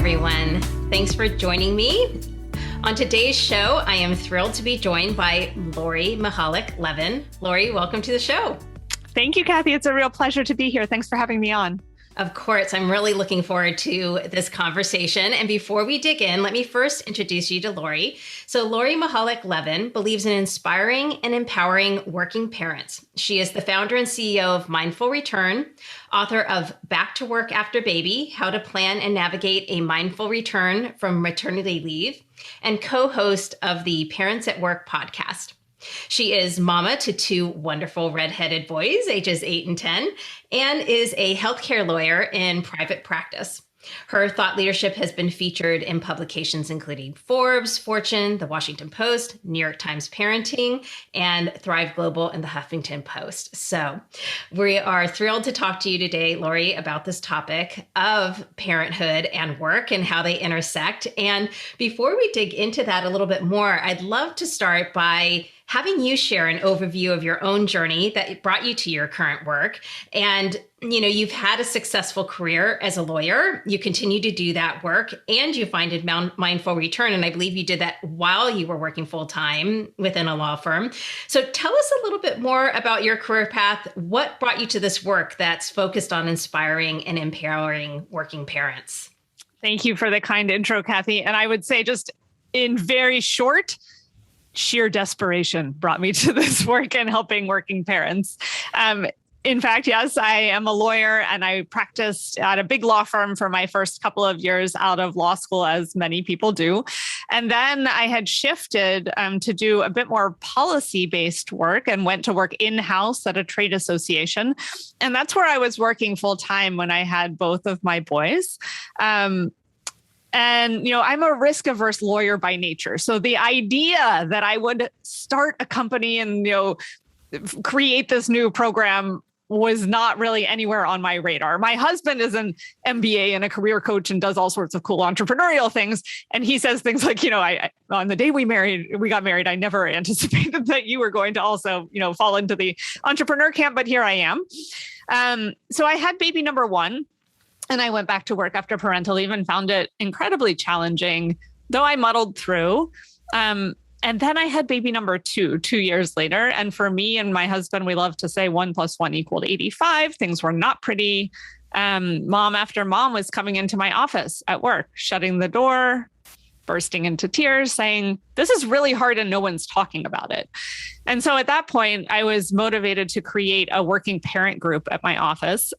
everyone. Thanks for joining me. On today's show, I am thrilled to be joined by Lori Mihalich-Levin. Lori, welcome to the show. Thank you, Kathy. It's a real pleasure to be here. Thanks for having me on. Of course, I'm really looking forward to this conversation. And before we dig in, let me first introduce you to Lori. So Lori Mihalich-Levin believes in inspiring and empowering working parents. She is the founder and CEO of Mindful Return, author of Back to Work After Baby, How to Plan and Navigate a Mindful Return from Maternity Leave, and co-host of the Parents at Work podcast. She is mama to two wonderful redheaded boys, ages 8 and 10, and is a healthcare lawyer in private practice. Her thought leadership has been featured in publications including Forbes, Fortune, The Washington Post, New York Times Parenting, and Thrive Global and The Huffington Post. So we are thrilled to talk to you today, Lori, about this topic of parenthood and work and how they intersect. And before we dig into that a little bit more, I'd love to start by having you share an overview of your own journey that brought you to your current work. And, you've had a successful career as a lawyer. You continue to do that work and you find Mindful Return. And I believe you did that while you were working full time within a law firm. So tell us a little bit more about your career path. What brought you to this work that's focused on inspiring and empowering working parents? Thank you for the kind intro, Kathy. And I would say just in very short, sheer desperation brought me to this work and helping working parents. In fact, yes, I am a lawyer and I practiced at a big law firm for my first couple of years out of law school, as many people do. And then I had shifted to do a bit more policy-based work and went to work in-house at a trade association. And that's where I was working full-time when I had both of my boys. And, I'm a risk-averse lawyer by nature. So the idea that I would start a company and, create this new program was not really anywhere on my radar. My husband is an MBA and a career coach and does all sorts of cool entrepreneurial things. And he says things like, on the day we got married, I never anticipated that you were going to also, fall into the entrepreneur camp, but here I am. So I had baby number one. And I went back to work after parental leave and found it incredibly challenging, though I muddled through. And then I had baby number 2 years later. And for me and my husband, we love to say 1 + 1 = 85. Things were not pretty. Mom after mom was coming into my office at work, shutting the door, bursting into tears, saying, this is really hard and no one's talking about it. And so at that point, I was motivated to create a working parent group at my office.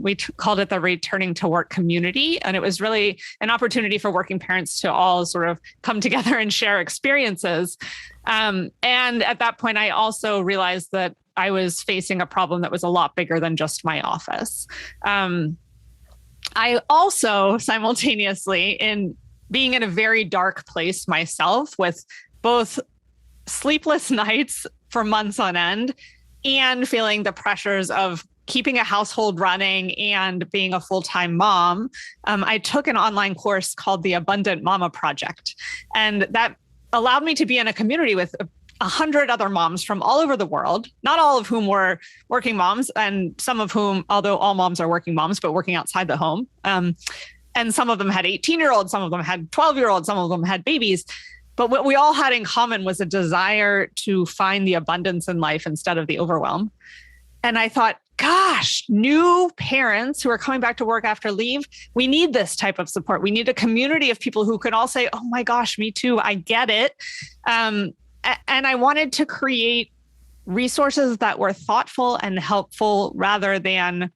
We called it the Returning to Work Community. And it was really an opportunity for working parents to all sort of come together and share experiences. And at that point, I also realized that I was facing a problem that was a lot bigger than just my office. I also simultaneously, being in a very dark place myself with both sleepless nights for months on end and feeling the pressures of keeping a household running and being a full-time mom, I took an online course called the Abundant Mama Project. And that allowed me to be in a community with 100 other moms from all over the world, not all of whom were working moms, and some of whom, although all moms are working moms, but working outside the home. And some of them had 18-year-olds, some of them had 12-year-olds, some of them had babies. But what we all had in common was a desire to find the abundance in life instead of the overwhelm. And I thought, gosh, new parents who are coming back to work after leave, we need this type of support. We need a community of people who can all say, oh my gosh, me too, I get it. And I wanted to create resources that were thoughtful and helpful rather than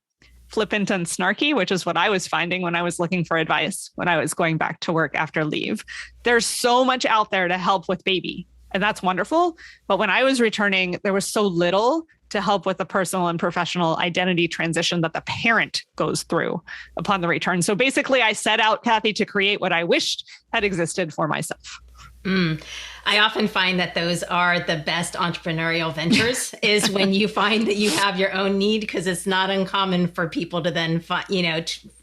flippant and snarky, which is what I was finding when I was looking for advice when I was going back to work after leave. There's so much out there to help with baby, and that's wonderful. But when I was returning, there was so little to help with the personal and professional identity transition that the parent goes through upon the return. So basically, I set out, Kathy, to create what I wished had existed for myself. I often find that those are the best entrepreneurial ventures is when you find that you have your own need, because it's not uncommon for people to then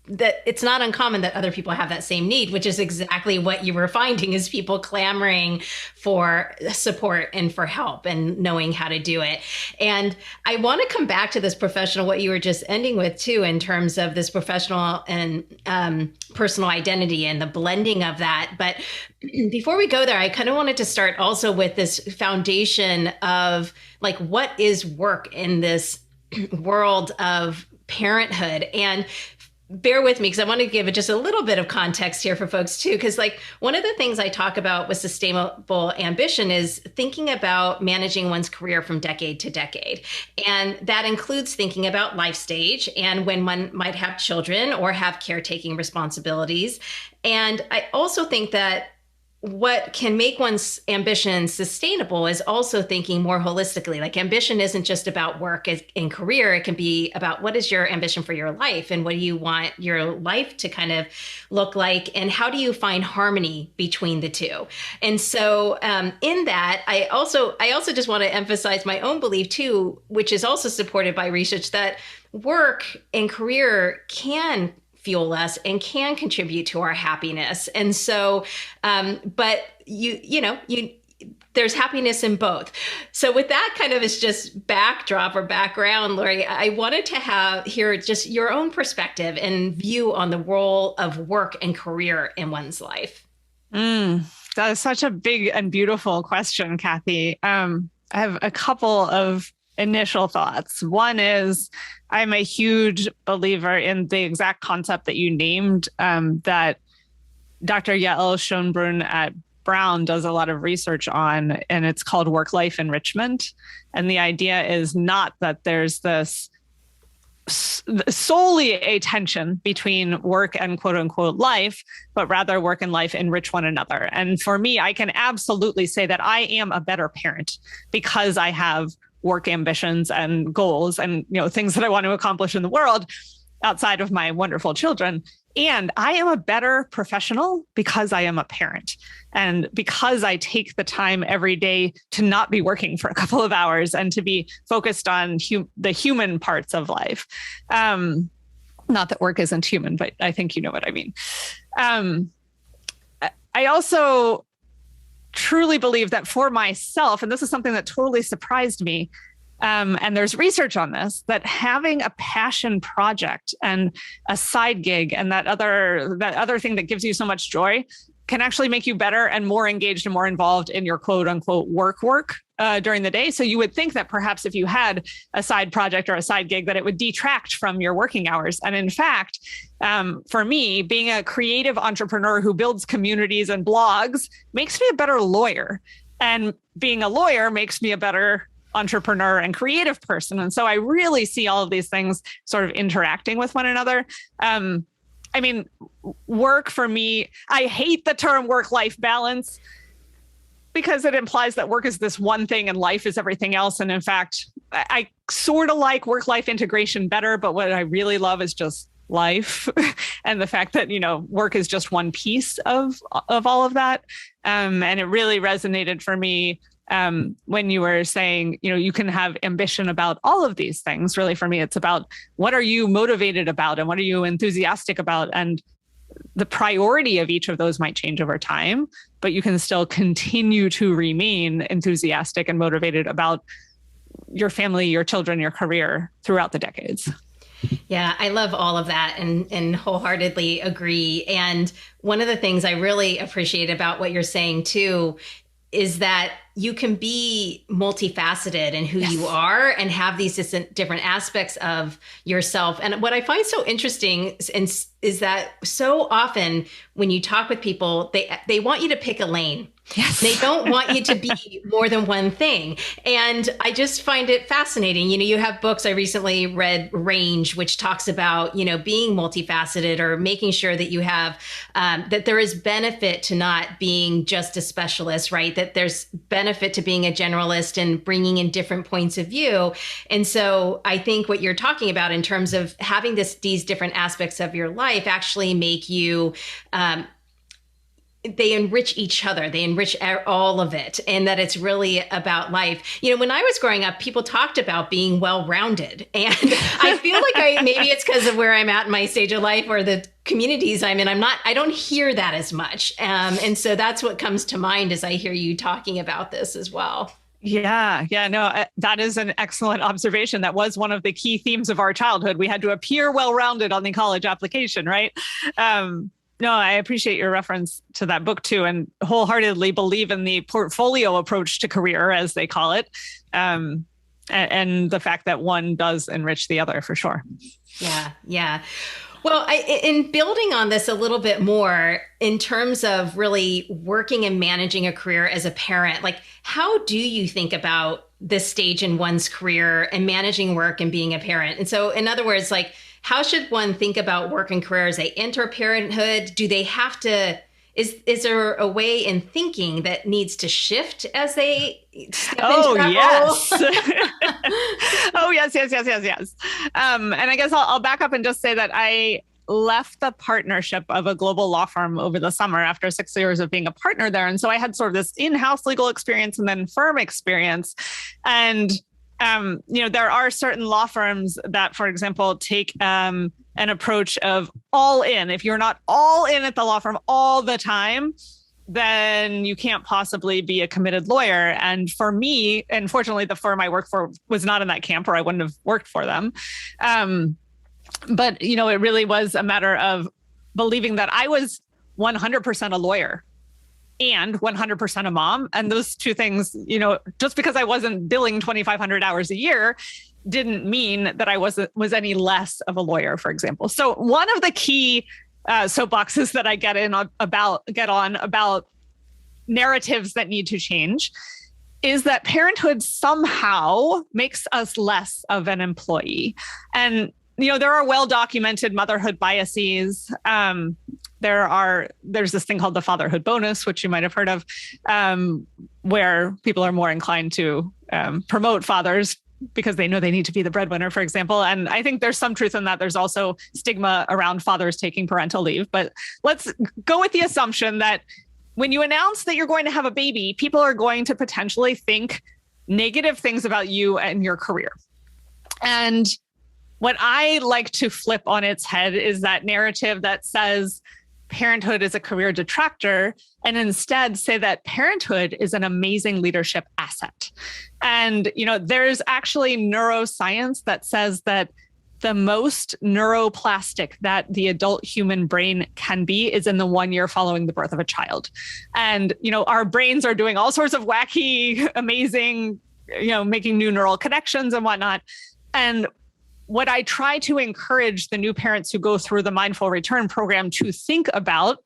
that it's not uncommon that other people have that same need, which is exactly what you were finding, is people clamoring for support and for help and knowing how to do it. And I want to come back to this professional, what you were just ending with too, in terms of this professional and personal identity and the blending of that. But before we go there, I kind of wanted to start also with this foundation of like, what is work in this world of parenthood? And bear with me because I want to give just a little bit of context here for folks too. Because like one of the things I talk about with sustainable ambition is thinking about managing one's career from decade to decade. And that includes thinking about life stage and when one might have children or have caretaking responsibilities. And I also think that what can make one's ambition sustainable is also thinking more holistically. Like ambition isn't just about work and career. It can be about what is your ambition for your life and what do you want your life to kind of look like and how do you find harmony between the two. And so in that, I also just want to emphasize my own belief too, which is also supported by research, that work and career can fuel us and can contribute to our happiness. And so, but there's happiness in both. So with that kind of as just backdrop or background, Lori, I wanted to hear just your own perspective and view on the role of work and career in one's life. That is such a big and beautiful question, Kathy. I have a couple of initial thoughts. One is I'm a huge believer in the exact concept that you named, that Dr. Yael Schonbrun at Brown does a lot of research on, and it's called work-life enrichment. And the idea is not that there's this solely a tension between work and quote unquote life, but rather work and life enrich one another. And for me, I can absolutely say that I am a better parent because I have work ambitions and goals and, things that I want to accomplish in the world outside of my wonderful children. And I am a better professional because I am a parent and because I take the time every day to not be working for a couple of hours and to be focused on the human parts of life. Not that work isn't human, but I think you know what I mean. I also truly believe that for myself, and this is something that totally surprised me, and there's research on this, that having a passion project and a side gig and that other thing that gives you so much joy can actually make you better and more engaged and more involved in your quote unquote work during the day. So you would think that perhaps if you had a side project or a side gig, that it would detract from your working hours. And in fact, for me, being a creative entrepreneur who builds communities and blogs makes me a better lawyer. And being a lawyer makes me a better entrepreneur and creative person. And so I really see all of these things sort of interacting with one another. Work for me, I hate the term work-life balance because it implies that work is this one thing and life is everything else. And in fact, I sort of like work-life integration better, but what I really love is just life and the fact that, work is just one piece of all of that. And it really resonated for me when you were saying, you can have ambition about all of these things. Really, for me, it's about what are you motivated about and what are you enthusiastic about? And the priority of each of those might change over time, but you can still continue to remain enthusiastic and motivated about your family, your children, your career throughout the decades. Yeah, I love all of that and wholeheartedly agree. And one of the things I really appreciate about what you're saying too is that you can be multifaceted in who you are and have these different aspects of yourself. And what I find so interesting is that so often when you talk with people, they want you to pick a lane. Yes. They don't want you to be more than one thing. And I just find it fascinating. You have books. I recently read Range, which talks about, being multifaceted or making sure that you have, that there is benefit to not being just a specialist, right? That there's benefit to being a generalist and bringing in different points of view. And so I think what you're talking about in terms of having these different aspects of your life actually make you, they enrich each other. They enrich all of it, and that it's really about life. When I was growing up, people talked about being well-rounded, and I feel like maybe it's because of where I'm at in my stage of life or the communities I'm in. I don't hear that as much, and so that's what comes to mind as I hear you talking about this as well. Yeah, no, that is an excellent observation. That was one of the key themes of our childhood. We had to appear well-rounded on the college application, right? No, I appreciate your reference to that book too, and wholeheartedly believe in the portfolio approach to career, as they call it, and the fact that one does enrich the other for sure. Yeah. Well, in building on this a little bit more, in terms of really working and managing a career as a parent, like how do you think about this stage in one's career and managing work and being a parent? And so, in other words, like, how should one think about work and career as they enter parenthood? Do they have to, is there a way in thinking that needs to shift as they step into that role? Oh, yes. And I guess I'll back up and just say that I left the partnership of a global law firm over the summer after 6 years of being a partner there. And so I had sort of this in-house legal experience and then firm experience. And there are certain law firms that, for example, take an approach of all in. If you're not all in at the law firm all the time, then you can't possibly be a committed lawyer. And for me, unfortunately, the firm I worked for was not in that camp, or I wouldn't have worked for them. But, it really was a matter of believing that I was 100% a lawyer and 100% a mom. And those two things, just because I wasn't billing 2,500 hours a year didn't mean that I was any less of a lawyer, for example. So one of the key soapboxes that I get on about narratives that need to change is that parenthood somehow makes us less of an employee. And there are well-documented motherhood biases. There's this thing called the fatherhood bonus, which you might have heard of, where people are more inclined to promote fathers because they know they need to be the breadwinner, for example. And I think there's some truth in that. There's also stigma around fathers taking parental leave. But let's go with the assumption that when you announce that you're going to have a baby, people are going to potentially think negative things about you and your career. And what I like to flip on its head is that narrative that says parenthood is a career detractor, and instead say that parenthood is an amazing leadership asset. And, there's actually neuroscience that says that the most neuroplastic that the adult human brain can be is in the 1 year following the birth of a child. And, our brains are doing all sorts of wacky, amazing, making new neural connections and whatnot. And what I try to encourage the new parents who go through the Mindful Return program to think about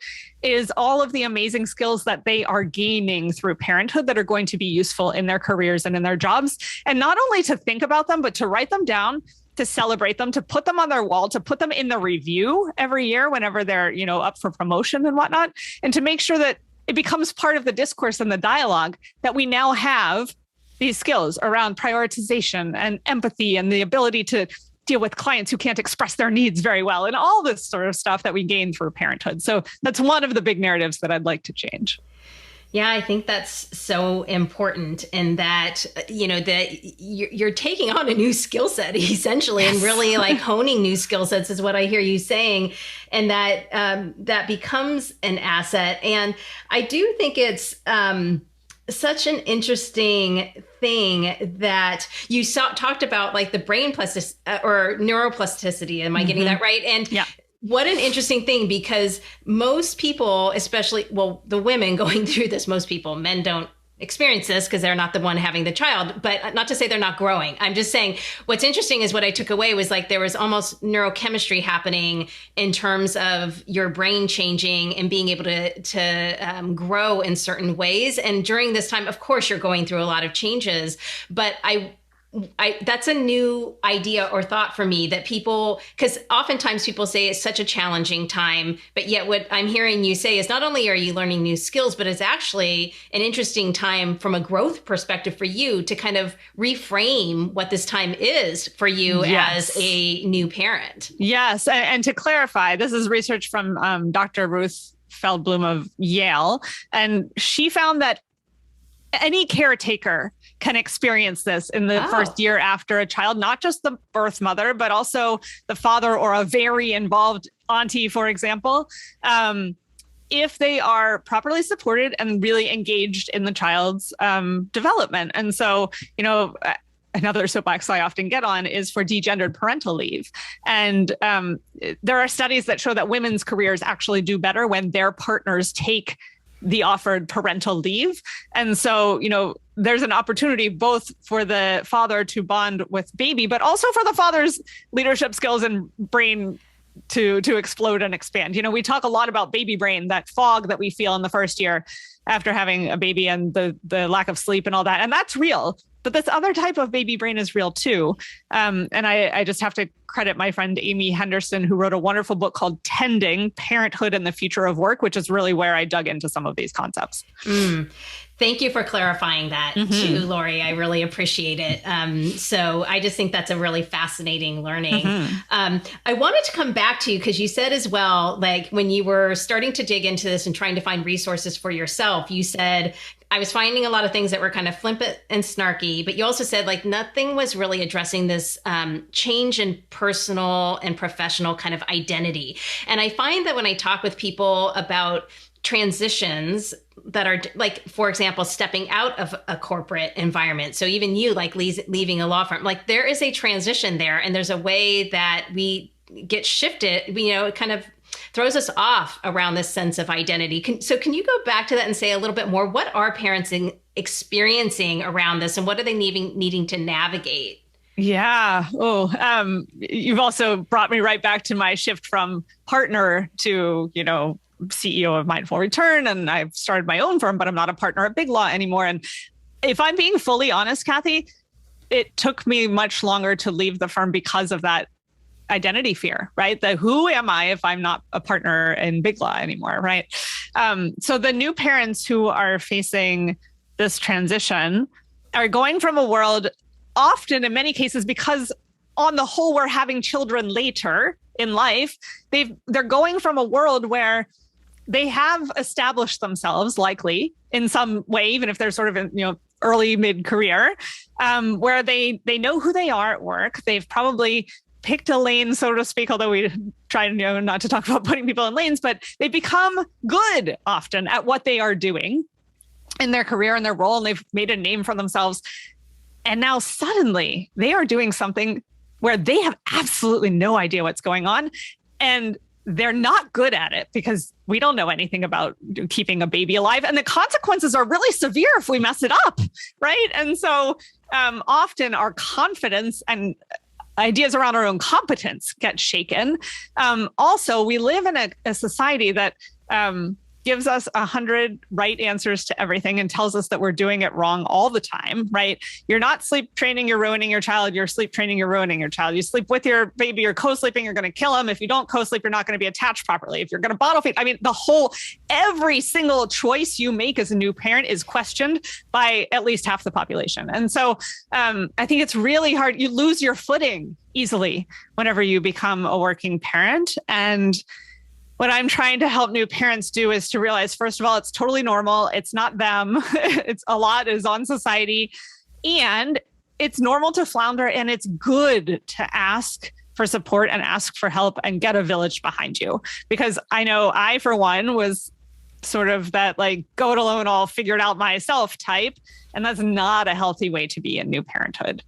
is all of the amazing skills that they are gaining through parenthood that are going to be useful in their careers and in their jobs. And not only to think about them, but to write them down, to celebrate them, to put them on their wall, to put them in the review every year whenever they're, up for promotion and whatnot, and to make sure that it becomes part of the discourse and the dialogue that we now have these skills around prioritization and empathy and the ability to deal with clients who can't express their needs very well and all this sort of stuff that we gain through parenthood. So that's one of the big narratives that I'd like to change. Yeah, I think that's so important in that, that you're taking on a new skill set essentially, yes. And really like honing new skill sets is what I hear you saying. And that that becomes an asset. And I do think it's such an interesting thing that you talked about, like the brain or neuroplasticity. Am I getting that right? And yeah. What an interesting thing, because most people, especially, the women going through this, most people, men don't experience this because they're not the one having the child, but not to say they're not growing. I'm just saying what's interesting is what I took away was like there was almost neurochemistry happening in terms of your brain changing and being able to grow in certain ways. And during this time, of course, you're going through a lot of changes, but that's a new idea or thought for me that people, because oftentimes people say it's such a challenging time, but yet what I'm hearing you say is not only are you learning new skills, but it's actually an interesting time from a growth perspective for you to kind of reframe what this time is for you as a new parent. Yes. And to clarify, this is research from Dr. Ruth Feldblum of Yale. And she found that any caretaker can experience this in the first year after a child, not just the birth mother, but also the father or a very involved auntie, for example, if they are properly supported and really engaged in the child's development. And so, another soapbox I often get on is for degendered parental leave. And there are studies that show that women's careers actually do better when their partners take the offered parental leave. And so, there's an opportunity both for the father to bond with baby, but also for the father's leadership skills and brain to explode and expand. We talk a lot about baby brain, that fog that we feel in the first year after having a baby and the lack of sleep and all that. And that's real. But this other type of baby brain is real too. And I just have to credit my friend Amy Henderson, who wrote a wonderful book called Tending: Parenthood and the Future of Work, which is really where I dug into some of these concepts. Thank you for clarifying that too, Lori. I really appreciate it. So I just think that's a really fascinating learning. I wanted to come back to you because you said as well, like when you were starting to dig into this and trying to find resources for yourself, you said, I was finding a lot of things that were kind of flippant and snarky, but you also said like nothing was really addressing this change in personal and professional kind of identity. And I find that when I talk with people about transitions that are like, for example, stepping out of a corporate environment. So even you like leaving a law firm, like there is a transition there and there's a way that we get shifted, it kind of throws us off around this sense of identity. So can you go back to that and say a little bit more? What are parents experiencing around this and what are they needing to navigate? Yeah. You've also brought me right back to my shift from partner to, CEO of Mindful Return. And I've started my own firm, but I'm not a partner at Big Law anymore. And if I'm being fully honest, Kathy, it took me much longer to leave the firm because of that identity fear, right? Who am I if I'm not a partner in Big Law anymore, right? So the new parents who are facing this transition are going from a world, often in many cases, because on the whole, we're having children later in life, they're going from a world where they have established themselves likely in some way, even if they're sort of in, early mid-career, where they know who they are at work. They've probably picked a lane, so to speak, although we try not to talk about putting people in lanes, but they become good often at what they are doing in their career and their role, and they've made a name for themselves. And now suddenly they are doing something where they have absolutely no idea what's going on. And they're not good at it because we don't know anything about keeping a baby alive. And the consequences are really severe if we mess it up, right? And so often our confidence and ideas around our own competence get shaken. Also, we live in a society that gives us 100 right answers to everything and tells us that we're doing it wrong all the time, right? You're not sleep training, you're ruining your child. You're sleep training, you're ruining your child. You sleep with your baby, you're co-sleeping, you're going to kill him. If you don't co-sleep, you're not going to be attached properly. If you're going to bottle feed, every single choice you make as a new parent is questioned by at least half the population. And so I think it's really hard. You lose your footing easily whenever you become a working parent. And what I'm trying to help new parents do is to realize, first of all, it's totally normal. It's not them. It's a lot is on society. And it's normal to flounder, and it's good to ask for support and ask for help and get a village behind you. Because I know I, for one, was sort of that like go it alone, I'll figure it out myself type. And that's not a healthy way to be in new parenthood.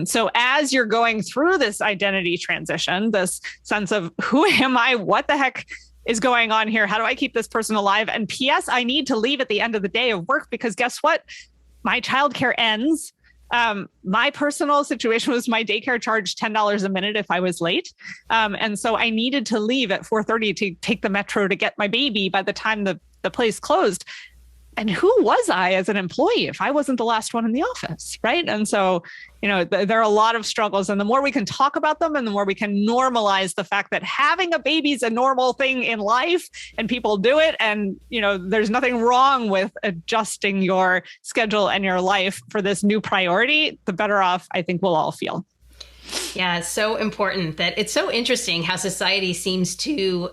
So as you're going through this identity transition, this sense of who am I? What the heck is going on here? How do I keep this person alive? And P.S., I need to leave at the end of the day of work because guess what? My childcare ends. My personal situation was my daycare charged $10 a minute if I was late. And so I needed to leave at 4:30 to take the metro to get my baby by the time the place closed. And who was I as an employee if I wasn't the last one in the office, right? And so, there are a lot of struggles. And the more we can talk about them and the more we can normalize the fact that having a baby is a normal thing in life and people do it. And, there's nothing wrong with adjusting your schedule and your life for this new priority, the better off I think we'll all feel. Yeah, it's so important that it's so interesting how society seems to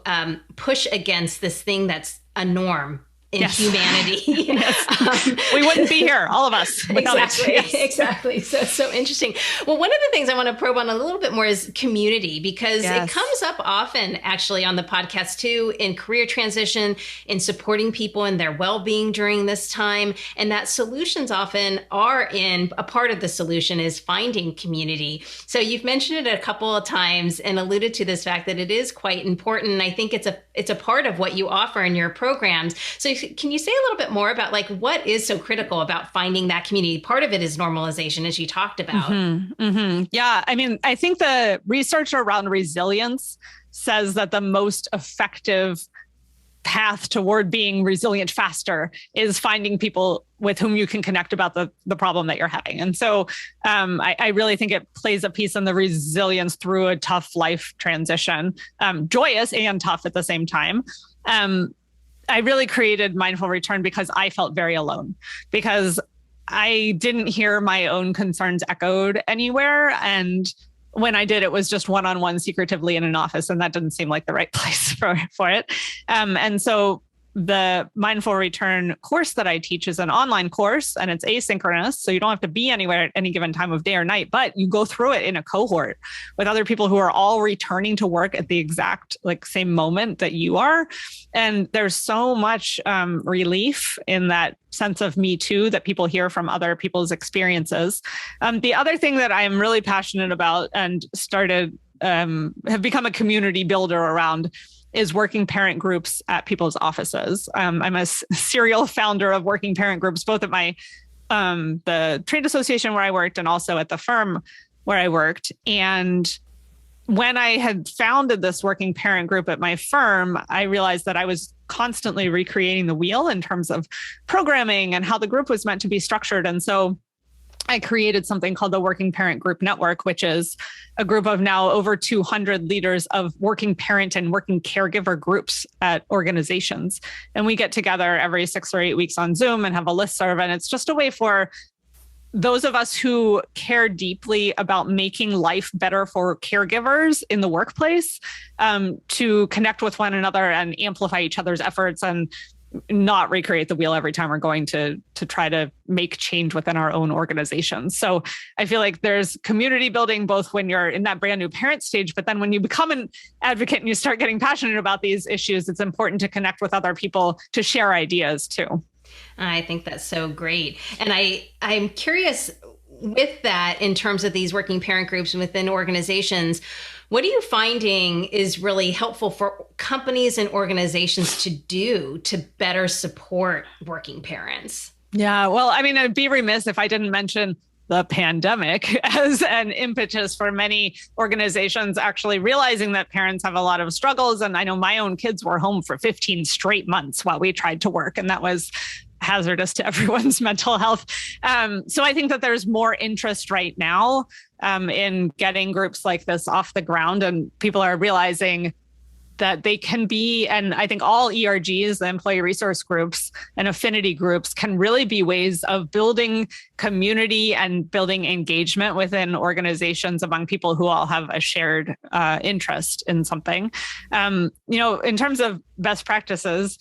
push against this thing that's a norm in humanity. Yes. We wouldn't be here, all of us, without exactly, it. Yes. Exactly. So it's so interesting. Well, one of the things I want to probe on a little bit more is community, because it comes up often actually on the podcast too, in career transition, in supporting people in their well-being during this time. And that solutions often are in a part of the solution is finding community. So you've mentioned it a couple of times and alluded to this fact that it is quite important. And I think it's a part of what you offer in your programs. So can you say a little bit more about like what is so critical about finding that community? Part of it is normalization, as you talked about. Yeah. I mean, I think the research around resilience says that the most effective path toward being resilient faster is finding people with whom you can connect about the problem that you're having. And so I really think it plays a piece in the resilience through a tough life transition, joyous and tough at the same time. I really created Mindful Return because I felt very alone, because I didn't hear my own concerns echoed anywhere. And when I did, it was just one-on-one secretively in an office, and that didn't seem like the right place for it. And so the Mindful Return course that I teach is an online course, and it's asynchronous. So you don't have to be anywhere at any given time of day or night, but you go through it in a cohort with other people who are all returning to work at the exact same moment that you are. And there's so much relief in that sense of me too, that people hear from other people's experiences. The other thing that I am really passionate about and have become a community builder around is working parent groups at people's offices. I'm a serial founder of working parent groups, both at the trade association where I worked and also at the firm where I worked. And when I had founded this working parent group at my firm, I realized that I was constantly recreating the wheel in terms of programming and how the group was meant to be structured. And so I created something called the Working Parent Group Network, which is a group of now over 200 leaders of working parent and working caregiver groups at organizations. And we get together every 6 or 8 weeks on Zoom and have a listserv. And it's just a way for those of us who care deeply about making life better for caregivers in the workplace to connect with one another and amplify each other's efforts and not recreate the wheel every time we're going to try to make change within our own organizations. So I feel like there's community building both when you're in that brand new parent stage, but then when you become an advocate and you start getting passionate about these issues, it's important to connect with other people to share ideas too. I think that's so great. And I'm curious with that in terms of these working parent groups within organizations, what are you finding is really helpful for companies and organizations to do to better support working parents? Yeah, well, I mean, I'd be remiss if I didn't mention the pandemic as an impetus for many organizations actually realizing that parents have a lot of struggles. And I know my own kids were home for 15 straight months while we tried to work, and that was hazardous to everyone's mental health. So I think that there's more interest right now in getting groups like this off the ground, and people are realizing that they can be, and I think all ERGs, the employee resource groups and affinity groups, can really be ways of building community and building engagement within organizations among people who all have a shared interest in something. In terms of best practices,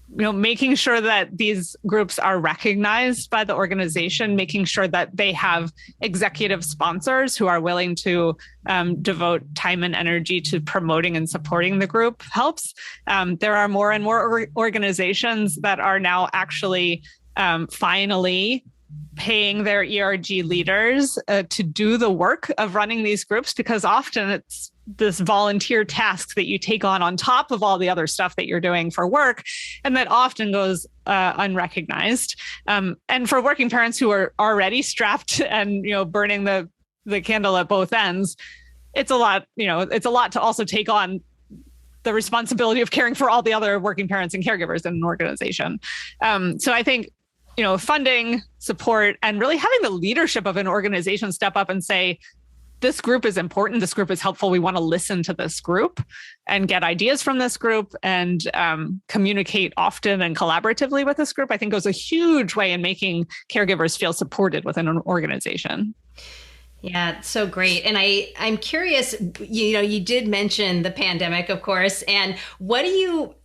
making sure that these groups are recognized by the organization, making sure that they have executive sponsors who are willing to devote time and energy to promoting and supporting the group helps. There are more and more organizations that are now actually finally paying their ERG leaders to do the work of running these groups, because often it's this volunteer task that you take on top of all the other stuff that you're doing for work, and that often goes unrecognized. And for working parents who are already strapped and burning the candle at both ends, it's a lot. It's a lot to also take on the responsibility of caring for all the other working parents and caregivers in an organization. So I think funding, support, and really having the leadership of an organization step up and say, this group is important. This group is helpful. We want to listen to this group and get ideas from this group and communicate often and collaboratively with this group, I think goes a huge way in making caregivers feel supported within an organization. Yeah, so great. And I'm curious, you did mention the pandemic, of course, and what do you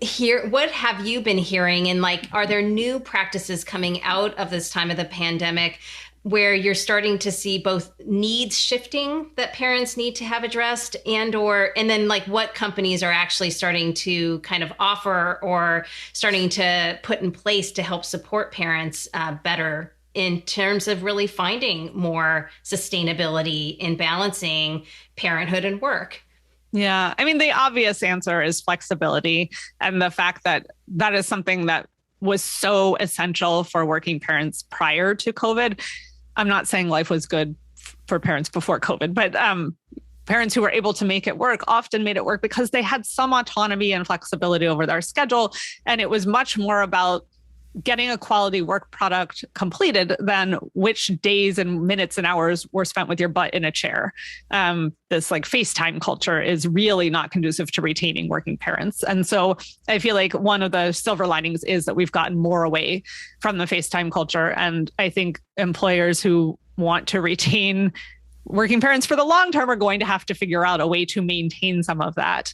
hear, what have you been hearing? And like, are there new practices coming out of this time of the pandemic where you're starting to see both needs shifting that parents need to have addressed and then like what companies are actually starting to kind of offer or starting to put in place to help support parents better in terms of really finding more sustainability in balancing parenthood and work? Yeah. I mean, the obvious answer is flexibility, and the fact that that is something that was so essential for working parents prior to COVID. I'm not saying life was good for parents before COVID, but parents who were able to make it work often made it work because they had some autonomy and flexibility over their schedule. And it was much more about getting a quality work product completed than which days and minutes and hours were spent with your butt in a chair. This like FaceTime culture is really not conducive to retaining working parents. And so I feel like one of the silver linings is that we've gotten more away from the FaceTime culture. And I think employers who want to retain working parents for the long term are going to have to figure out a way to maintain some of that,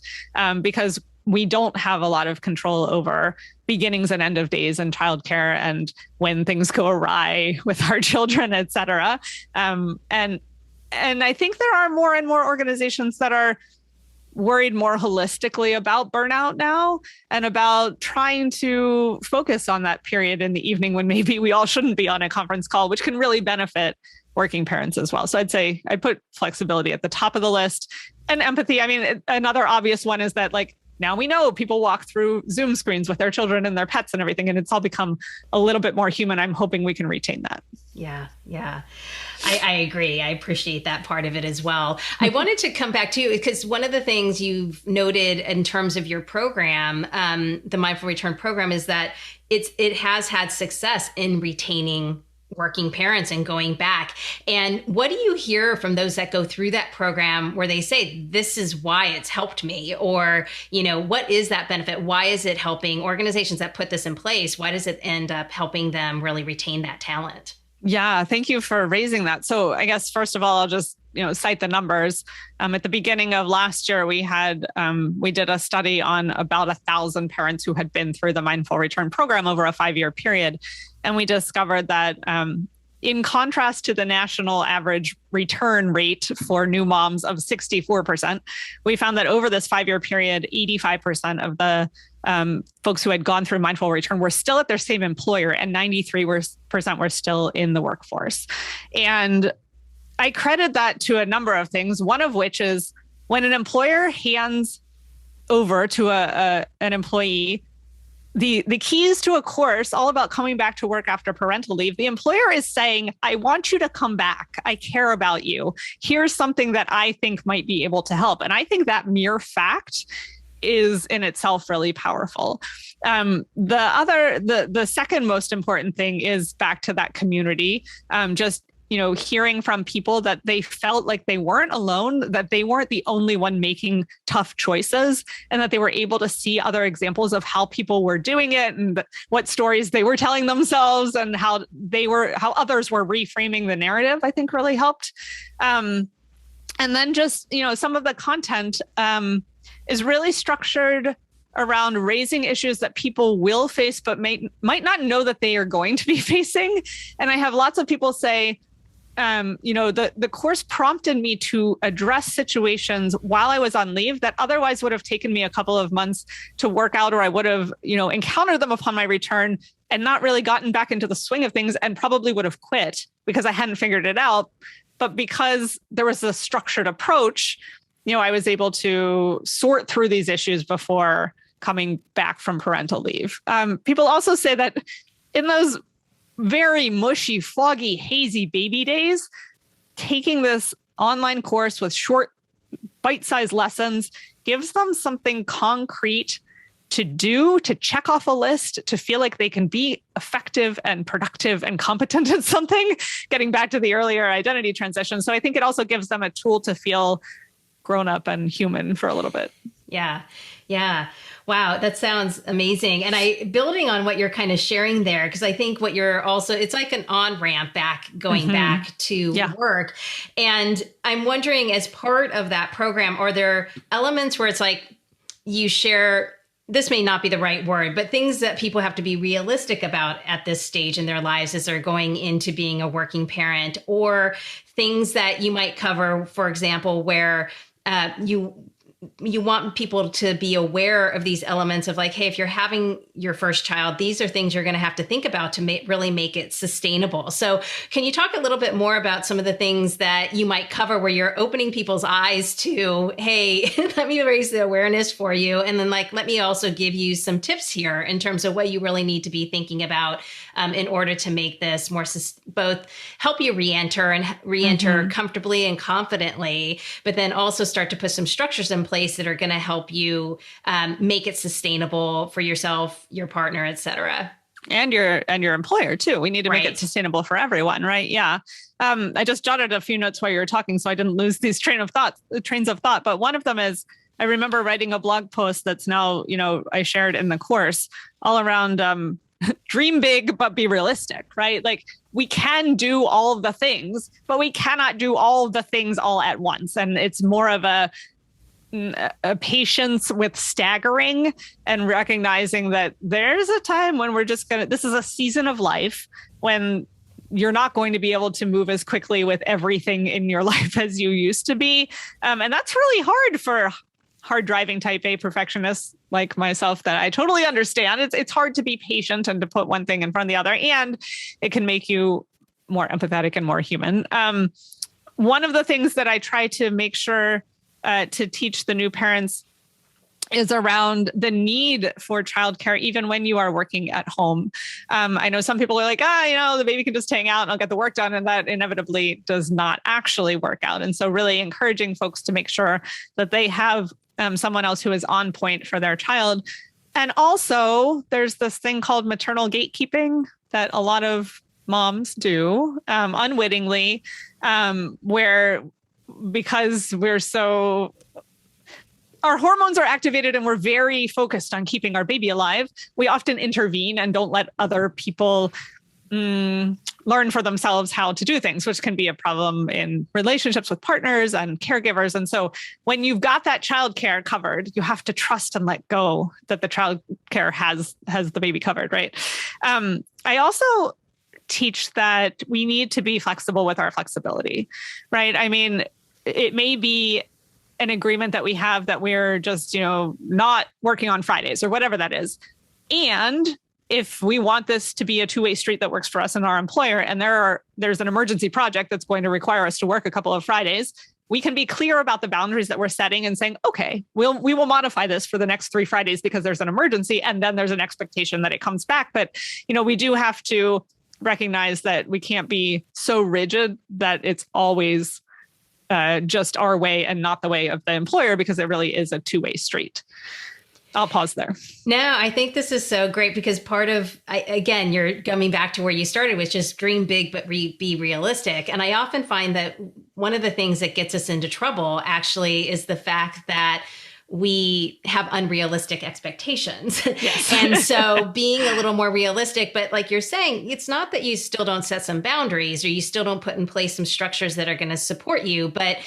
because we don't have a lot of control over beginnings and end of days and childcare and when things go awry with our children, et cetera. And I think there are more and more organizations that are worried more holistically about burnout now and about trying to focus on that period in the evening when maybe we all shouldn't be on a conference call, which can really benefit working parents as well. So I'd say I put flexibility at the top of the list, and empathy. I mean, another obvious one is that like, now we know people walk through Zoom screens with their children and their pets and everything, and it's all become a little bit more human. I'm hoping we can retain that. Yeah, yeah. I agree. I appreciate that part of it as well. I wanted to come back to you because one of the things you've noted in terms of your program, the Mindful Return program, is that it has had success in retaining working parents and going back. And what do you hear from those that go through that program where they say, this is why it's helped me? Or, what is that benefit? Why is it helping organizations that put this in place? Why does it end up helping them really retain that talent? Yeah, thank you for raising that. So I guess, first of all, I'll just cite the numbers. At the beginning of last year, we did a study on about 1,000 parents who had been through the Mindful Return program over a 5-year period. And we discovered that in contrast to the national average return rate for new moms of 64%, we found that over this 5-year period, 85% of the folks who had gone through Mindful Return were still at their same employer, and 93% were still in the workforce. And I credit that to a number of things, one of which is when an employer hands over to an employee the keys to a course all about coming back to work after parental leave, the employer is saying, I want you to come back. I care about you. Here's something that I think might be able to help. And I think that mere fact is in itself really powerful. The second most important thing is back to that community. Hearing from people that they felt like they weren't alone, that they weren't the only one making tough choices, and that they were able to see other examples of how people were doing it and what stories they were telling themselves and how others were reframing the narrative, I think really helped. And then just, some of the content is really structured around raising issues that people will face, but might not know that they are going to be facing. And I have lots of people say, the course prompted me to address situations while I was on leave that otherwise would have taken me a couple of months to work out, or I would have, encountered them upon my return and not really gotten back into the swing of things and probably would have quit because I hadn't figured it out. But because there was a structured approach, I was able to sort through these issues before coming back from parental leave. People also say that in those very mushy, foggy, hazy baby days, taking this online course with short, bite-sized lessons gives them something concrete to do, to check off a list, to feel like they can be effective and productive and competent at something, getting back to the earlier identity transition. So I think it also gives them a tool to feel grown up and human for a little bit. Yeah. Yeah. Wow. That sounds amazing. And building on what you're kind of sharing there, because I think what you're also, it's like an on ramp back, going Hmm. back to Yeah. work. And I'm wondering, as part of that program, are there elements where it's like you share, this may not be the right word, but things that people have to be realistic about at this stage in their lives as they're going into being a working parent, or things that you might cover, for example, where you want people to be aware of these elements of like, hey, if you're having your first child, these are things you're going to have to think about to really make it sustainable. So can you talk a little bit more about some of the things that you might cover where you're opening people's eyes to, hey, let me raise the awareness for you. And then like, let me also give you some tips here in terms of what you really need to be thinking about in order to make this more, both help you re-enter and re-enter comfortably and confidently, but then also start to put some structures in place that are going to help you make it sustainable for yourself, your partner, et cetera. And your employer too. We need to make it sustainable for everyone, right? Yeah. I just jotted a few notes while you were talking, so I didn't lose these trains of thought. But one of them is, I remember writing a blog post that's now, I shared in the course, all around dream big, but be realistic, right? Like, we can do all of the things, but we cannot do all of the things all at once. And it's more of a patience with staggering and recognizing that there's a time when this is a season of life when you're not going to be able to move as quickly with everything in your life as you used to be. And that's really hard for hard driving type A perfectionists like myself, that I totally understand. It's hard to be patient and to put one thing in front of the other, and it can make you more empathetic and more human. One of the things that I try to make sure to teach the new parents is around the need for childcare, even when you are working at home. I know some people are like, the baby can just hang out and I'll get the work done. And that inevitably does not actually work out. And so really encouraging folks to make sure that they have someone else who is on point for their child. And also there's this thing called maternal gatekeeping that a lot of moms do unwittingly, where, because our hormones are activated and we're very focused on keeping our baby alive, we often intervene and don't let other people learn for themselves how to do things, which can be a problem in relationships with partners and caregivers. And so when you've got that childcare covered, you have to trust and let go that the childcare has the baby covered, right? I also teach that we need to be flexible with our flexibility, right? I mean, it may be an agreement that we have that we're just, not working on Fridays or whatever that is. And if we want this to be a two-way street that works for us and our employer, and there's an emergency project that's going to require us to work a couple of Fridays, we can be clear about the boundaries that we're setting and saying, okay, we will modify this for the next 3 Fridays because there's an emergency. And then there's an expectation that it comes back. But, we do have to recognize that we can't be so rigid that it's always just our way and not the way of the employer, because it really is a two-way street. I'll pause there. No, I think this is so great because part of, again, you're coming back to where you started, which is dream big, but be realistic. And I often find that one of the things that gets us into trouble actually is the fact that we have unrealistic expectations. Yes. And so being a little more realistic, but like you're saying, it's not that you still don't set some boundaries or you still don't put in place some structures that are going to support you, but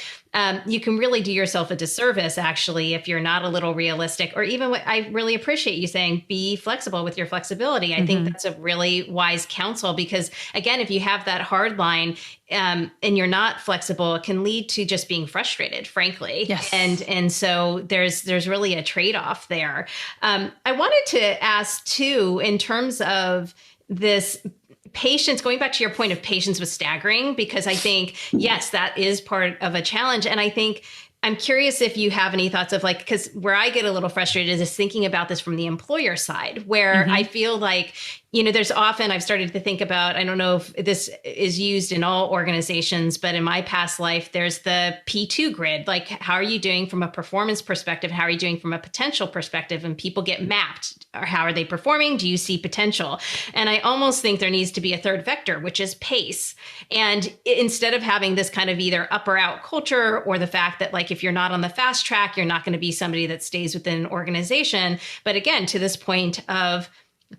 you can really do yourself a disservice, actually, if you're not a little realistic, or even what I really appreciate you saying, be flexible with your flexibility. I think that's a really wise counsel because, again, if you have that hard line and you're not flexible, it can lead to just being frustrated, frankly. Yes. And so there's really a trade-off there. I wanted to ask, too, in terms of this patience, going back to your point of patience with staggering, because I think, yes, that is part of a challenge. And I think I'm curious if you have any thoughts of like, because where I get a little frustrated is thinking about this from the employer side, where I feel like, there's often I've started to think about, I don't know if this is used in all organizations, but in my past life, there's the P2 grid. Like, how are you doing from a performance perspective? How are you doing from a potential perspective? And people get mapped. Or how are they performing? Do you see potential? And I almost think there needs to be a third vector, which is pace. And instead of having this kind of either up or out culture, or the fact that like, if you're not on the fast track, you're not going to be somebody that stays within an organization. But again, to this point of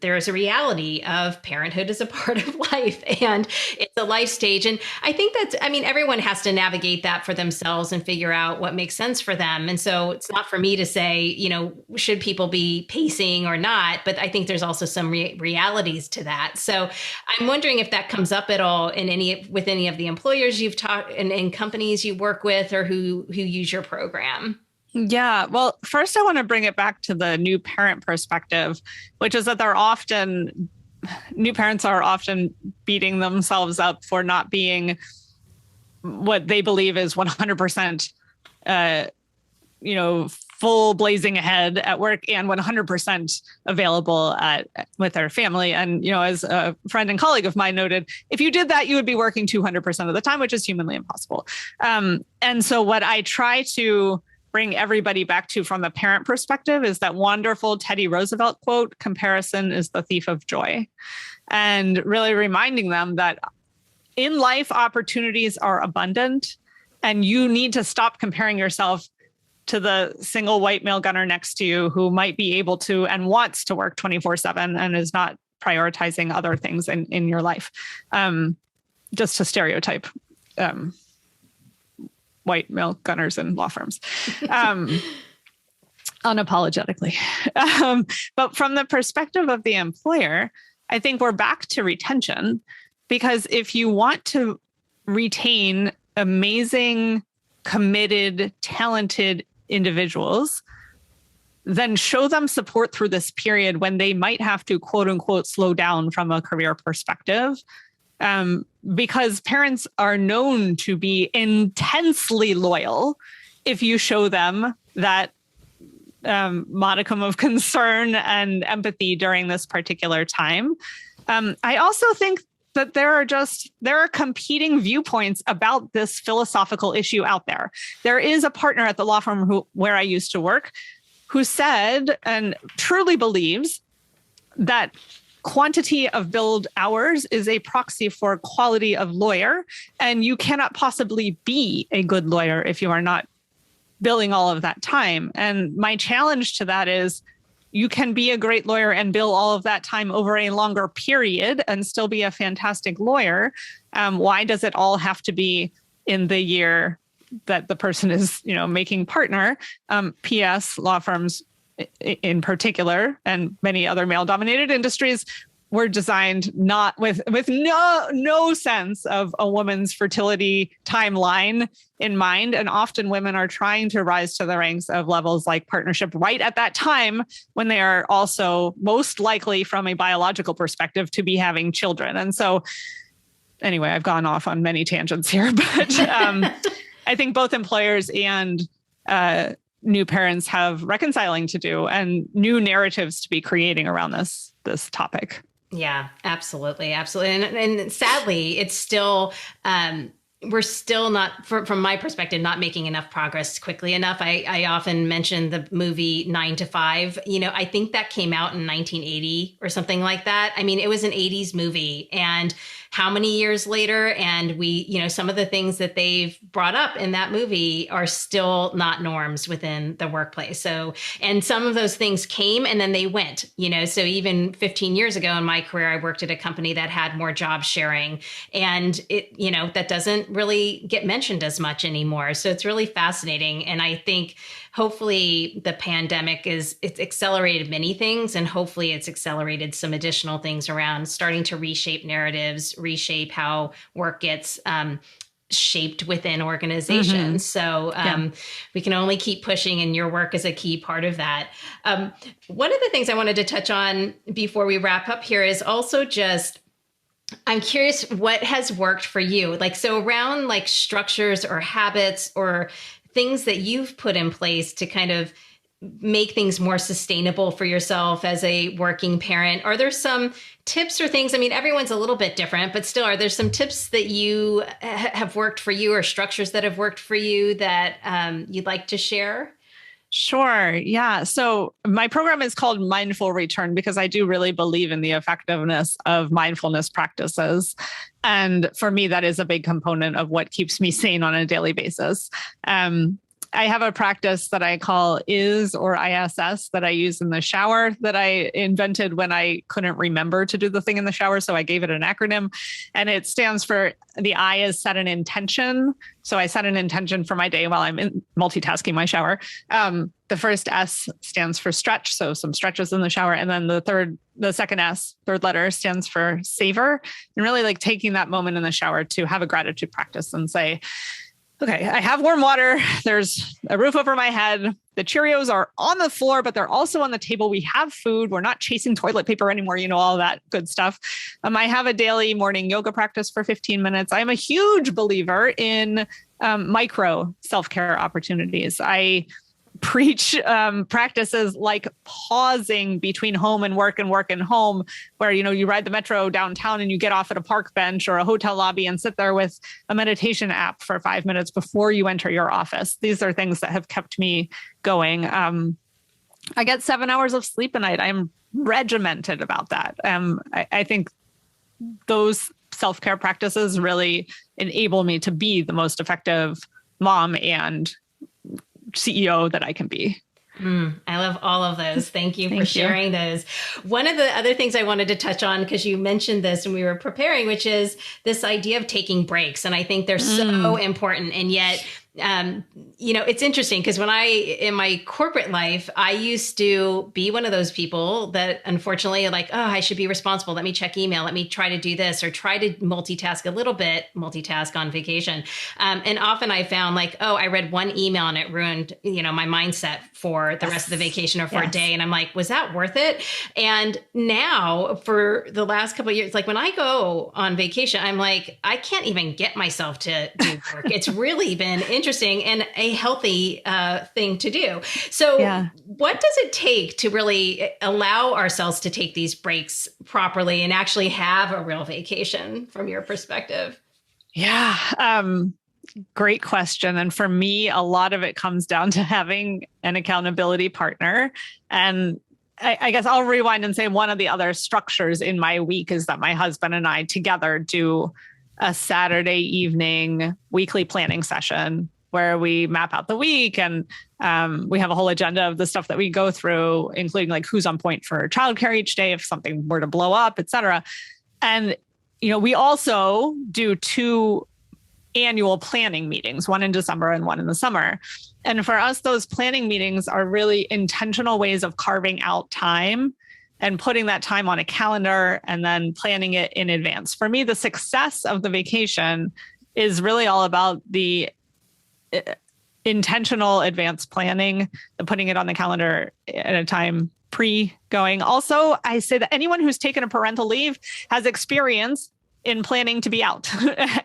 there is a reality of parenthood is a part of life and it's a life stage. And I think that's, I mean, everyone has to navigate that for themselves and figure out what makes sense for them. And so it's not for me to say, you know, should people be pacing or not? But I think there's also some realities to that. So I'm wondering if that comes up at all in with any of the employers you've talked and companies you work with or who use your program. Yeah. Well, first I want to bring it back to the new parent perspective, which is that new parents are often beating themselves up for not being what they believe is 100%, full blazing ahead at work and 100% available with their family. And, as a friend and colleague of mine noted, if you did that, you would be working 200% of the time, which is humanly impossible. And so what I try to bring everybody back to from the parent perspective is that wonderful Teddy Roosevelt quote, "Comparison is the thief of joy." And really reminding them that in life, opportunities are abundant and you need to stop comparing yourself to the single white male gunner next to you who might be able to and wants to work 24/7 and is not prioritizing other things in your life. Just to stereotype white male gunners in law firms, unapologetically. But from the perspective of the employer, I think we're back to retention, because if you want to retain amazing, committed, talented individuals, then show them support through this period when they might have to, quote unquote, slow down from a career perspective. Because parents are known to be intensely loyal if you show them that modicum of concern and empathy during this particular time. I also think that there are competing viewpoints about this philosophical issue out there. There is a partner at the law firm where I used to work who said and truly believes that quantity of billed hours is a proxy for quality of lawyer, and you cannot possibly be a good lawyer if you are not billing all of that time. And my challenge to that is you can be a great lawyer and bill all of that time over a longer period and still be a fantastic lawyer. Why does it all have to be in the year that the person is, making partner? P.S. Law firms in particular, and many other male-dominated industries, were designed not with no sense of a woman's fertility timeline in mind. And often women are trying to rise to the ranks of levels like partnership right at that time when they are also most likely, from a biological perspective, to be having children. And so anyway, I've gone off on many tangents here, but I think both employers and new parents have reconciling to do and new narratives to be creating around this topic. Yeah, absolutely. Absolutely. And sadly, it's still, we're still not, from my perspective, not making enough progress quickly enough. I often mention the movie 9 to 5. I think that came out in 1980 or something like that. I mean, it was an 80s movie, and how many years later, and some of the things that they've brought up in that movie are still not norms within the workplace. So, and some of those things came and then they went, so even 15 years ago in my career, I worked at a company that had more job sharing, and it, that doesn't really get mentioned as much anymore. So it's really fascinating. And I think hopefully the pandemic it's accelerated many things, and hopefully it's accelerated some additional things around starting to reshape narratives, reshape how work gets shaped within organizations. Mm-hmm. So we can only keep pushing, and your work is a key part of that. One of the things I wanted to touch on before we wrap up here is also just, I'm curious what has worked for you, so around structures or habits or things that you've put in place to kind of make things more sustainable for yourself as a working parent. Are there some tips or things? I mean, everyone's a little bit different, but still, are there some tips that you have worked for you or structures that have worked for you that you'd like to share? Sure. Yeah. So my program is called Mindful Return because I do really believe in the effectiveness of mindfulness practices. And for me, that is a big component of what keeps me sane on a daily basis. I have a practice that I call IS or ISS that I use in the shower that I invented when I couldn't remember to do the thing in the shower. So I gave it an acronym, and it stands for, the I is set an intention. So I set an intention for my day while I'm multitasking my shower. The first S stands for stretch. So some stretches in the shower. And then the second S, third letter, stands for savor, and really like taking that moment in the shower to have a gratitude practice and say, okay, I have warm water. There's a roof over my head. The Cheerios are on the floor, but they're also on the table. We have food. We're not chasing toilet paper anymore. All that good stuff. I have a daily morning yoga practice for 15 minutes. I'm a huge believer in micro self-care opportunities. I preach practices like pausing between home and work and home, where, you ride the metro downtown and you get off at a park bench or a hotel lobby and sit there with a meditation app for 5 minutes before you enter your office. These are things that have kept me going. I get 7 hours of sleep a night. I'm regimented about that. I think those self-care practices really enable me to be the most effective mom and CEO that I can be. I love all of those. Thank you for sharing those. One of the other things I wanted to touch on, because you mentioned this when we were preparing, which is this idea of taking breaks. And I think they're so important. And yet, it's interesting because in my corporate life, I used to be one of those people that unfortunately I should be responsible. Let me check email. Let me try to do this or try to multitask on vacation. And often I found I read one email and it ruined, my mindset for the rest of the vacation or for a day. And I'm like, was that worth it? And now for the last couple of years, when I go on vacation, I'm like, I can't even get myself to do work. It's really been interesting and a healthy thing to do. So what does it take to really allow ourselves to take these breaks properly and actually have a real vacation from your perspective? Yeah. Great question. And for me, a lot of it comes down to having an accountability partner. And I guess I'll rewind and say one of the other structures in my week is that my husband and I together do a Saturday evening weekly planning session where we map out the week, and we have a whole agenda of the stuff that we go through, including who's on point for childcare each day if something were to blow up, et cetera. And, we also do 2 annual planning meetings, one in December and one in the summer. And for us, those planning meetings are really intentional ways of carving out time and putting that time on a calendar and then planning it in advance. For me, the success of the vacation is really all about the intentional advanced planning, the putting it on the calendar at a time pre-going. Also, I say that anyone who's taken a parental leave has experience in planning to be out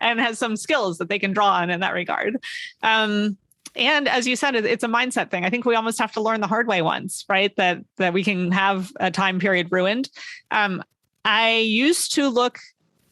and has some skills that they can draw on in that regard. And as you said, it's a mindset thing. I think we almost have to learn the hard way once, right? That we can have a time period ruined. I used to look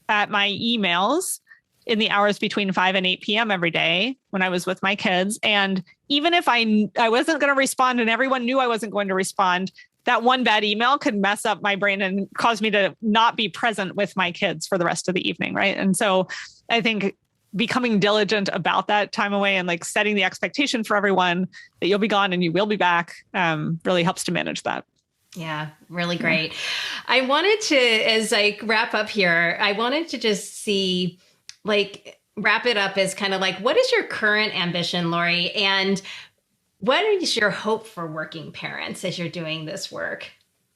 at my emails in the hours between 5 and 8 p.m. every day when I was with my kids. And even if I wasn't going to respond and everyone knew I wasn't going to respond, that one bad email could mess up my brain and cause me to not be present with my kids for the rest of the evening, right? And so I think becoming diligent about that time away and setting the expectation for everyone that you'll be gone and you will be back really helps to manage that. Yeah, really great. I wanted to, as I wrap up here, I wanted to just see, wrap it up as kind of what is your current ambition, Lori? And what is your hope for working parents as you're doing this work?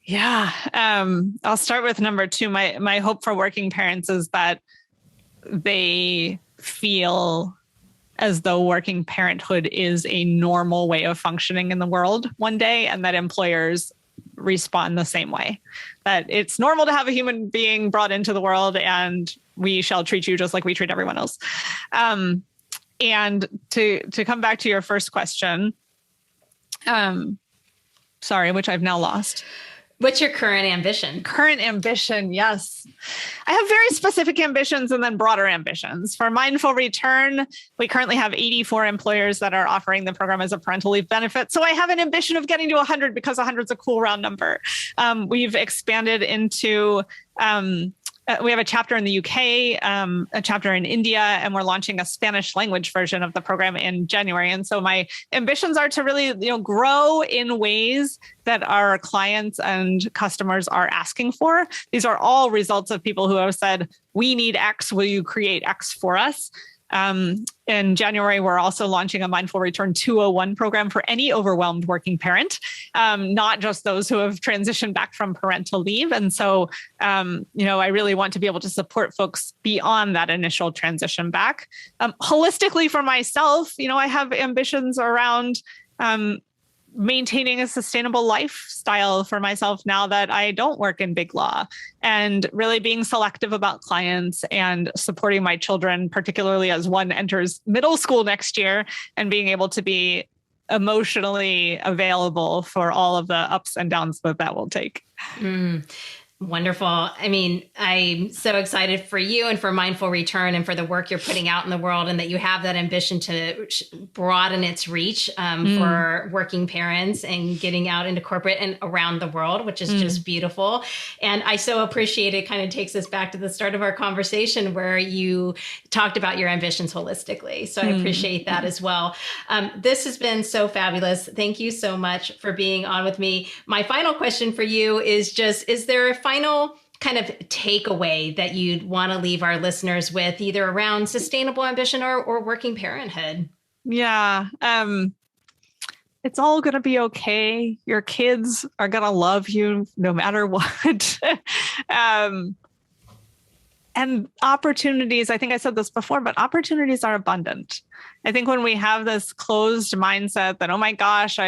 Yeah, I'll start with number 2. My hope for working parents is that they feel as though working parenthood is a normal way of functioning in the world one day, and that employers respond the same way. That it's normal to have a human being brought into the world, and we shall treat you just like we treat everyone else. And to come back to your first question, which I've now lost. What's your current ambition? Current ambition, yes. I have very specific ambitions and then broader ambitions. For Mindful Return, we currently have 84 employers that are offering the program as a parental leave benefit. So I have an ambition of getting to 100 because 100 is a cool round number. We've expanded into we have a chapter in the UK, a chapter in India, and we're launching a Spanish language version of the program in January. And so my ambitions are to really, grow in ways that our clients and customers are asking for. These are all results of people who have said, we need X, will you create X for us? In January, we're also launching a Mindful Return 201 program for any overwhelmed working parent, not just those who have transitioned back from parental leave. And so, I really want to be able to support folks beyond that initial transition back. Holistically for myself, I have ambitions around maintaining a sustainable lifestyle for myself now that I don't work in big law, and really being selective about clients and supporting my children, particularly as one enters middle school next year, and being able to be emotionally available for all of the ups and downs that will take. Wonderful. I mean, I'm so excited for you and for Mindful Return and for the work you're putting out in the world, and that you have that ambition to broaden its reach for working parents and getting out into corporate and around the world, which is just beautiful. And I so appreciate it. Kind of takes us back to the start of our conversation where you talked about your ambitions holistically. So I appreciate that as well. This has been so fabulous. Thank you so much for being on with me. My final question for you is there a final kind of takeaway that you'd want to leave our listeners with, either around sustainable ambition or working parenthood? Yeah. It's all going to be okay. Your kids are going to love you no matter what. And opportunities, I think I said this before, but opportunities are abundant. I think when we have this closed mindset that, oh my gosh,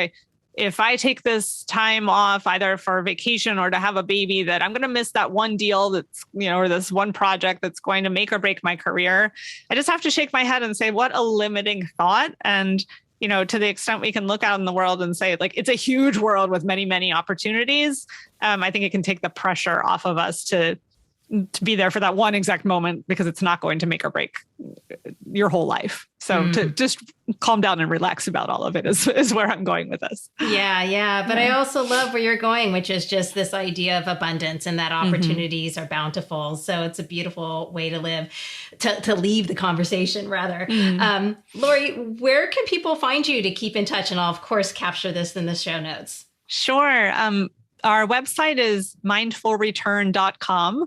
if I take this time off either for vacation or to have a baby, that I'm going to miss that one deal that's, or this one project that's going to make or break my career. I just have to shake my head and say, what a limiting thought. And, to the extent we can look out in the world and say, it's a huge world with many, many opportunities. I think it can take the pressure off of us to be there for that one exact moment, because it's not going to make or break your whole life. So to just calm down and relax about all of it is where I'm going with this. Yeah. But I also love where you're going, which is just this idea of abundance and that opportunities are bountiful. So it's a beautiful way to live, to leave the conversation rather. Lori, where can people find you to keep in touch? And I'll of course capture this in the show notes. Sure. Our website is mindfulreturn.com,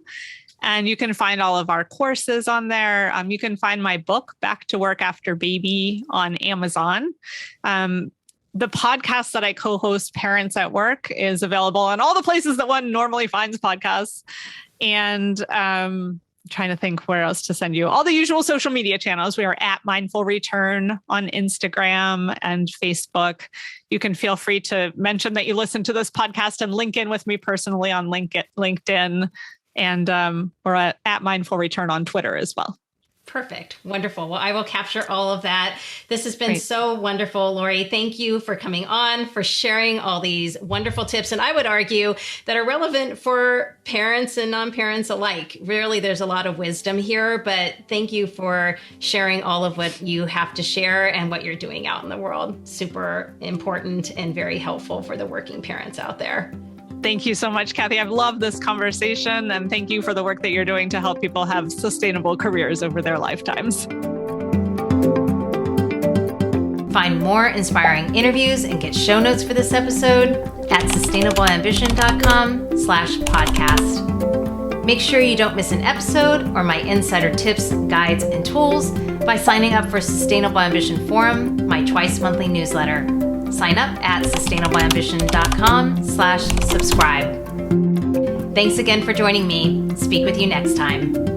and you can find all of our courses on there. You can find my book, Back to Work After Baby, on Amazon. The podcast that I co-host, Parents at Work, is available on all the places that one normally finds podcasts. And trying to think where else to send you. All the usual social media channels. We are at Mindful Return on Instagram and Facebook. You can feel free to mention that you listen to this podcast and link in with me personally on LinkedIn. And we're at Mindful Return on Twitter as well. Perfect. Wonderful. Well, I will capture all of that. This has been so wonderful, Lori. Thank you for coming on, for sharing all these wonderful tips. And I would argue that are relevant for parents and non-parents alike. Really, there's a lot of wisdom here, but thank you for sharing all of what you have to share and what you're doing out in the world. Super important and very helpful for the working parents out there. Thank you so much, Kathy. I've loved this conversation, and thank you for the work that you're doing to help people have sustainable careers over their lifetimes. Find more inspiring interviews and get show notes for this episode at sustainableambition.com/podcast. Make sure you don't miss an episode or my insider tips, guides, and tools by signing up for Sustainable Ambition Forum, my twice-monthly newsletter. Sign up at sustainableambition.com/subscribe. Thanks again for joining me. Speak with you next time.